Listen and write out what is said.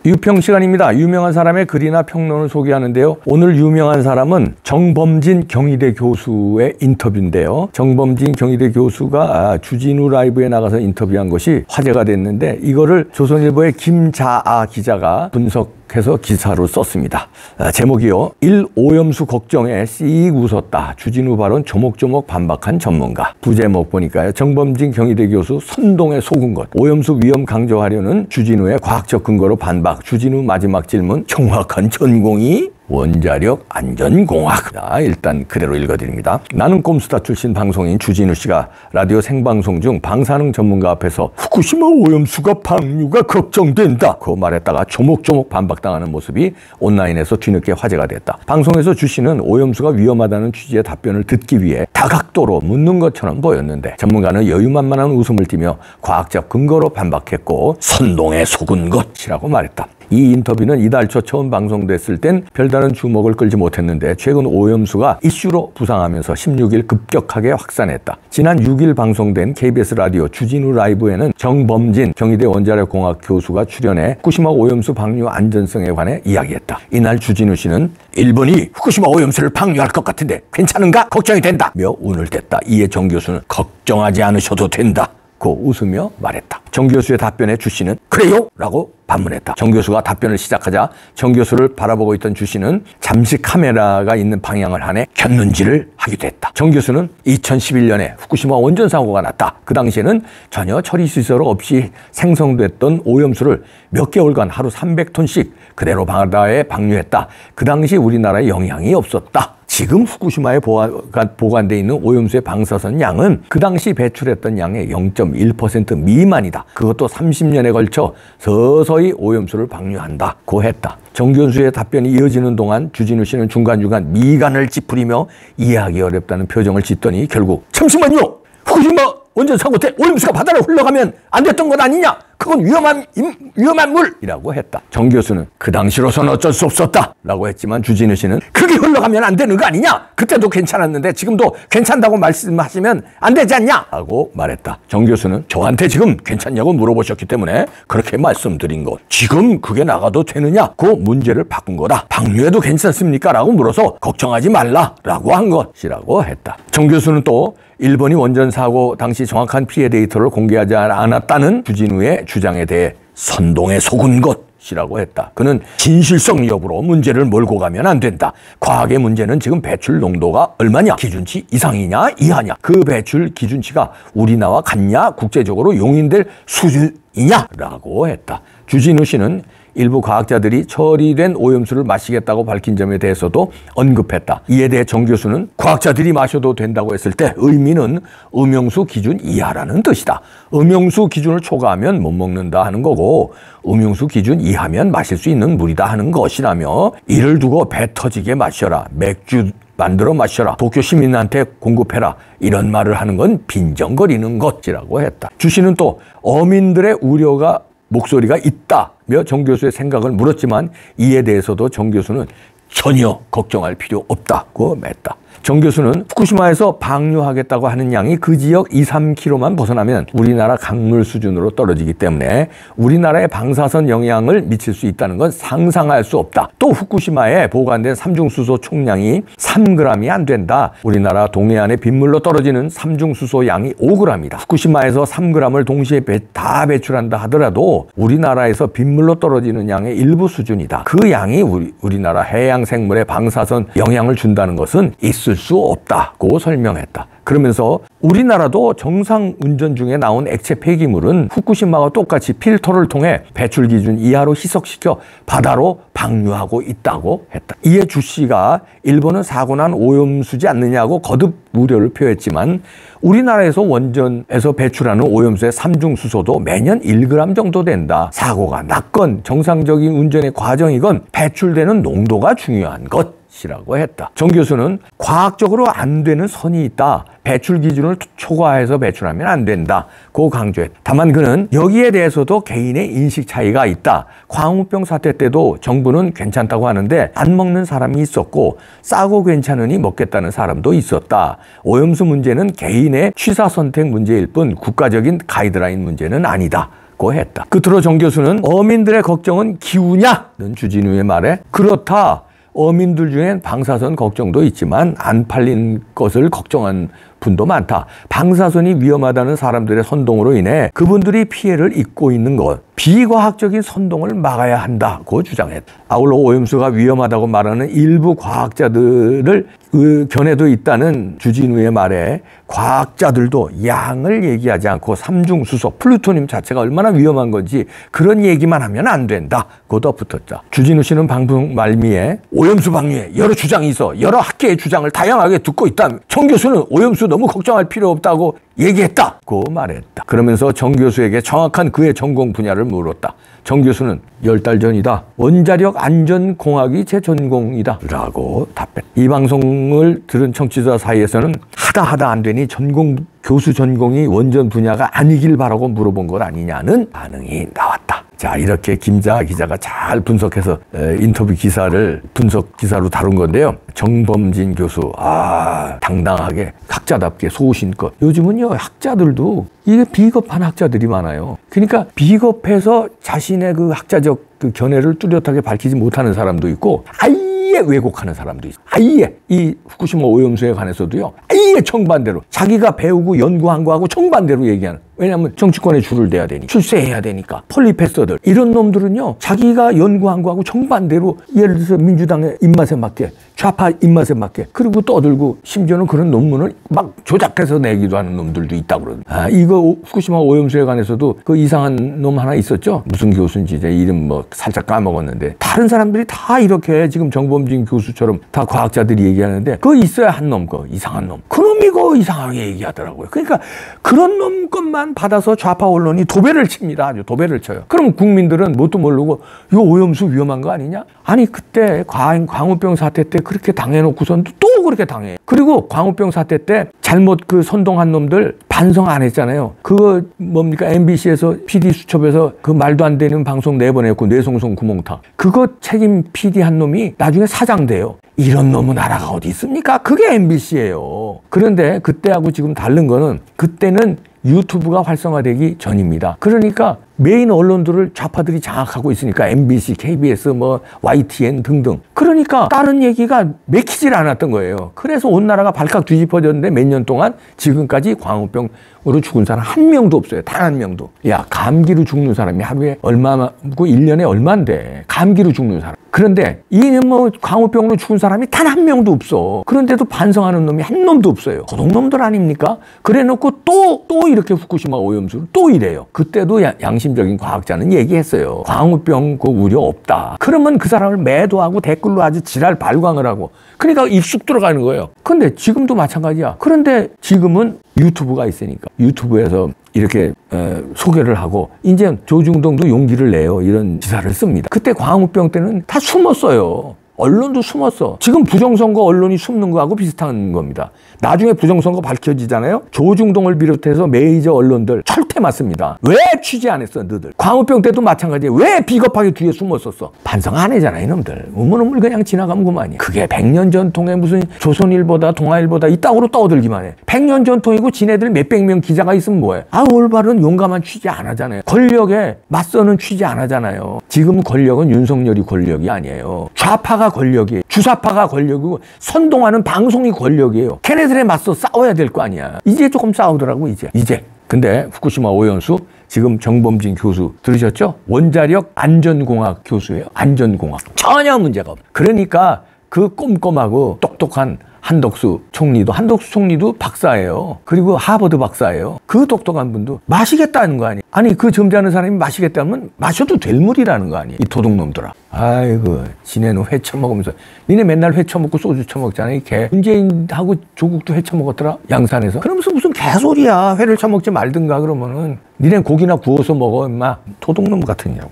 유평 시간입니다. 유명한 사람의 글이나 평론을 소개하는데요. 오늘 유명한 사람은 정범진 경희대 교수의 인터뷰인데요. 정범진 경희대 교수가 주진우 라이브에 나가서 인터뷰한 것이 화제가 됐는데 이거를 조선일보의 김자아 기자가 분석해서 기사로 썼습니다. 제목이요. 1. 오염수 걱정에 씩 웃었다. 주진우 발언 조목조목 반박한 전문가. 부제목 보니까요. 정범진 경희대 교수 선동에 속은 것. 오염수 위험 강조하려는 주진우의 과학적 근거로 반박. 주진우 마지막 질문. 정확한 전공이 원자력 안전공학. 자, 일단 그대로 읽어드립니다. 나는 꼼수다 출신 방송인 주진우 씨가 라디오 생방송 중 방사능 전문가 앞에서 후쿠시마 오염수가 방류가 걱정된다 고 말했다가 조목조목 반박당하는 모습이 온라인에서 뒤늦게 화제가 됐다. 방송에서 주 씨는 오염수가 위험하다는 취지의 답변을 듣기 위해 다각도로 묻는 것처럼 보였는데 전문가는 여유만만한 웃음을 띠며 과학적 근거로 반박했고 선동에 속은 것이라고 말했다. 이 인터뷰는 이달 초 처음 방송됐을 땐 별다른 주목을 끌지 못했는데 최근 오염수가 이슈로 부상하면서 16일 급격하게 확산했다. 지난 6일 방송된 KBS 라디오 주진우 라이브에는 정범진 경희대 원자력공학 교수가 출연해 후쿠시마 오염수 방류 안전성에 관해 이야기했다. 이날 주진우 씨는 일본이 후쿠시마 오염수를 방류할 것 같은데 괜찮은가? 걱정이 된다 며 운을 댔다. 이에 정 교수는 걱정하지 않으셔도 된다 고 웃으며 말했다. 정 교수의 답변에 주 씨는 그래요? 라고 반문했다. 정 교수가 답변을 시작하자 정 교수를 바라보고 있던 주 씨는 잠시 카메라가 있는 방향을 하네 켰는지를 하기도 했다. 정 교수는 2011년에 후쿠시마 원전 사고가 났다. 그 당시에는 전혀 처리 시설 없이 생성됐던 오염수를 몇 개월간 하루 300톤씩 그대로 바다에 방류했다. 그 당시 우리나라에 영향이 없었다. 지금 후쿠시마에 보관되어 있는 오염수의 방사선 양은 그 당시 배출했던 양의 0.1% 미만이다. 그것도 30년에 걸쳐 서서히 오염수를 방류한다고 했다. 정 교수의 답변이 이어지는 동안 주진우 씨는 중간중간 미간을 찌푸리며 이해하기 어렵다는 표정을 짓더니 결국 잠시만요! 후쿠시마 원전 사고 때 오염수가 바다로 흘러가면 안 됐던 것 아니냐? 그건 위험한 물이라고 했다. 정 교수는 그 당시로서는 어쩔 수 없었다 라고 했지만 주진우 씨는 그게 흘러가면 안 되는 거 아니냐? 그때도 괜찮았는데 지금도 괜찮다고 말씀하시면 안 되지 않냐? 라고 말했다. 정 교수는 저한테 지금 괜찮냐고 물어보셨기 때문에 그렇게 말씀드린 것. 지금 그게 나가도 되느냐? 그 문제를 바꾼 거다. 방류해도 괜찮습니까? 라고 물어서 걱정하지 말라 라고 한 것이라고 했다. 정 교수는 또 일본이 원전 사고 당시 정확한 피해 데이터를 공개하지 않았다는 주진우의 주장에 대해 선동에 속은 것이라고 했다. 그는 진실성 여부로 문제를 몰고 가면 안 된다. 과학의 문제는 지금 배출 농도가 얼마냐? 기준치 이상이냐 이하냐? 그 배출 기준치가 우리나라와 같냐? 국제적으로 용인될 수준이냐? 라고 했다. 주진우 씨는 일부 과학자들이 처리된 오염수를 마시겠다고 밝힌 점에 대해서도 언급했다. 이에 대해 정 교수는 과학자들이 마셔도 된다고 했을 때 의미는 음용수 기준 이하라는 뜻이다. 음용수 기준을 초과하면 못 먹는다 하는 거고 음용수 기준 이하면 마실 수 있는 물이다 하는 것이라며 이를 두고 배 터지게 마셔라. 맥주 만들어 마셔라. 도쿄 시민한테 공급해라. 이런 말을 하는 건 빈정거리는 것이라고 했다. 주 씨는 또 어민들의 우려가 목소리가 있다며 정 교수의 생각을 물었지만 이에 대해서도 정 교수는 전혀 걱정할 필요 없다고 맺다. 정 교수는 후쿠시마에서 방류하겠다고 하는 양이 그 지역 2-3km만 벗어나면 우리나라 강물 수준으로 떨어지기 때문에 우리나라에 방사선 영향을 미칠 수 있다는 건 상상할 수 없다. 또 후쿠시마에 보관된 삼중수소 총량이 3g이 안 된다. 우리나라 동해안에 빗물로 떨어지는 삼중수소 양이 5g이다. 후쿠시마에서 3g을 동시에 다 배출한다 하더라도 우리나라에서 빗물로 떨어지는 양의 일부 수준이다. 그 양이 우리나라 해양 생물에 방사선 영향을 준다는 것은 있을 수 없다고 설명했다. 그러면서 우리나라도 정상 운전 중에 나온 액체 폐기물은 후쿠시마와 똑같이 필터를 통해 배출 기준 이하로 희석시켜 바다로 방류하고 있다고 했다. 이에 주 씨가 일본은 사고 난 오염수지 않느냐고 거듭 우려를 표했지만 우리나라에서 원전에서 배출하는 오염수의 삼중수소도 매년 1g 정도 된다. 사고가 났건 정상적인 운전의 과정이건 배출되는 농도가 중요한 것이라고 했다. 정 교수는 과학적으로 안 되는 선이 있다. 배출 기준을 초과해서 배출하면 안 된다고 강조했다. 다만 그는 여기에 대해서도 개인의 인식 차이가 있다. 광우병 사태 때도 정부는 괜찮다고 하는데 안 먹는 사람이 있었고 싸고 괜찮으니 먹겠다는 사람도 있었다. 오염수 문제는 개인의 취사 선택 문제일 뿐 국가적인 가이드라인 문제는 아니다. 없고 했다. 끝으로 정 교수는 어민들의 걱정은 기우냐는 주진우의 말에 그렇다. 어민들 중엔 방사선 걱정도 있지만 안 팔린 것을 걱정한 분도 많다. 방사선이 위험하다는 사람들의 선동으로 인해 그분들이 피해를 입고 있는 것. 비과학적인 선동을 막아야 한다고 주장했다. 아울러 오염수가 위험하다고 말하는 일부 과학자들을 견해도 있다는 주진우의 말에 과학자들도 양을 얘기하지 않고 삼중수소, 플루토늄 자체가 얼마나 위험한 건지 그런 얘기만 하면 안 된다. 고 덧붙였다. 주진우 씨는 방송 말미에 오염수 방류에 여러 주장이 있어 여러 학계의 주장을 다양하게 듣고 있다. 정 교수는 오염수 너무 걱정할 필요 없다고 얘기했다고 말했다. 그러면서 정 교수에게 정확한 그의 전공 분야를 물었다. 정 교수는 10달 전이다. 원자력 안전공학이 제 전공이다. 라고 답했다. 이 방송을 들은 청취자 사이에서는 하다 안 되니 교수 전공이 원전 분야가 아니길 바라고 물어본 것 아니냐는 반응이 나왔다. 자, 이렇게 김자하 기자가 잘 분석해서 인터뷰 기사를 분석 기사로 다룬 건데요. 정범진 교수, 당당하게 학자답게 소신껏. 요즘은요, 학자들도 이게 비겁한 학자들이 많아요. 그러니까 비겁해서 자신의 그 학자적 그 견해를 뚜렷하게 밝히지 못하는 사람도 있고, 아예 왜곡하는 사람도 있어요. 아예 이 후쿠시마 오염수에 관해서도요. 아예 정반대로 자기가 배우고 연구한 거하고 정반대로 얘기하는. 왜냐하면 정치권에 줄을 대야 되니 출세해야 되니까. 폴리페서들 이런 놈들은요. 자기가 연구한 거하고 정반대로 예를 들어서 민주당의 입맛에 맞게 좌파 입맛에 맞게 그리고 떠들고 심지어는 그런 논문을 막 조작해서 내기도 하는 놈들도 있다고 그러는데 이거 후쿠시마 오염수에 관해서도 그 이상한 놈 하나 있었죠. 무슨 교수인지 제 이름 뭐 살짝 까먹었는데 다른 사람들이 다 이렇게 지금 정범진 교수처럼 다 과학자들이 얘기하는데 그거 있어야 한 놈, 그 이상한 놈. 그 놈이 그 이상하게 얘기하더라고요. 그러니까 그런 놈 것만 받아서 좌파 언론이 도배를 칩니다. 아주 도배를 쳐요. 그럼 국민들은 뭣도 모르고 이거 오염수 위험한 거 아니냐? 아니 그때 광우병 사태 때 그렇게 당해놓고선 또 그렇게 당해. 그리고 광우병 사태 때 잘못 그 선동한 놈들 반성 안 했잖아요. 그거 뭡니까? MBC에서 PD 수첩에서 그 말도 안 되는 방송 내보냈고 뇌송송 구멍탕. 그거 책임 PD 한 놈이 나중에 사장 돼요. 이런 놈은 나라가 어디 있습니까? 그게 MBC예요. 그런데 그때하고 지금 다른 거는 그때는 유튜브가 활성화되기 전입니다. 그러니까 메인 언론들을 좌파들이 장악하고 있으니까 MBC, KBS, 뭐 YTN 등등. 그러니까 다른 얘기가 맥히질 않았던 거예요. 그래서 온 나라가 발칵 뒤집어졌는데 몇 년 동안 지금까지 광우병으로 죽은 사람 한 명도 없어요. 단 한 명도. 야, 감기로 죽는 사람이 하루에 얼마고 1년에 얼만데 감기로 죽는 사람. 그런데 이 뭐 광우병으로 죽은 사람이 단 한 명도 없어. 그런데도 반성하는 놈이 한 놈도 없어요. 고동놈들 아닙니까? 그래놓고 또 이렇게 후쿠시마 오염수를 또 이래요. 그때도 양심적인 과학자는 얘기했어요. 광우병 그 우려 없다. 그러면 그 사람을 매도하고 댓글로 아주 지랄 발광을 하고 그러니까 입쑥 들어가는 거예요. 근데 지금도 마찬가지야. 그런데 지금은 유튜브가 있으니까 유튜브에서 이렇게 소개를 하고 이제 조중동도 용기를 내요. 이런 기사를 씁니다. 그때 광우병 때는 다 숨었어요. 언론도 숨었어. 지금 부정선거 언론이 숨는 거하고 비슷한 겁니다. 나중에 부정선거 밝혀지잖아요. 조중동을 비롯해서 메이저 언론들 철퇴 맞습니다. 왜 취재 안 했어 너들. 광우병 때도 마찬가지예요. 왜 비겁하게 뒤에 숨었었어. 반성 안 해잖아 이놈들. 우물우물 그냥 지나가면 그만이야. 그게 100년 전통의 무슨 조선일보다 동아일보다 이따구로 떠들기만 해. 100년 전통이고 지네들 몇백 명 기자가 있으면 뭐해. 올바른 용감한 취재 안 하잖아요. 권력에 맞서는 취재 안 하잖아요. 지금 권력은 윤석열이 권력이 아니에요. 좌파가 권력이에요. 주사파가 권력이고 선동하는 방송이 권력이에요. 걔네들에 맞서 싸워야 될 거 아니야. 이제 조금 싸우더라고 이제. 근데 후쿠시마 오염수 지금 정범진 교수 들으셨죠? 원자력 안전공학 교수예요. 안전공학. 전혀 문제가 없어. 그러니까 그 꼼꼼하고 똑똑한 한덕수 총리도 박사예요. 그리고 하버드 박사예요. 그 똑똑한 분도 마시겠다는 거 아니에요. 아니 그 점잖은 사람이 마시겠다면 마셔도 될 물이라는 거 아니에요. 이 도둑놈들아. 아이고 지네는 회 처먹으면서 니네 맨날 회 처먹고 소주 처먹잖아. 이 개. 문재인하고 조국도 회 처먹었더라. 양산에서. 그러면서 무슨 개소리야. 회를 처먹지 말든가 그러면은 니네 고기나 구워서 먹어 임마. 도둑놈 같은 냐고.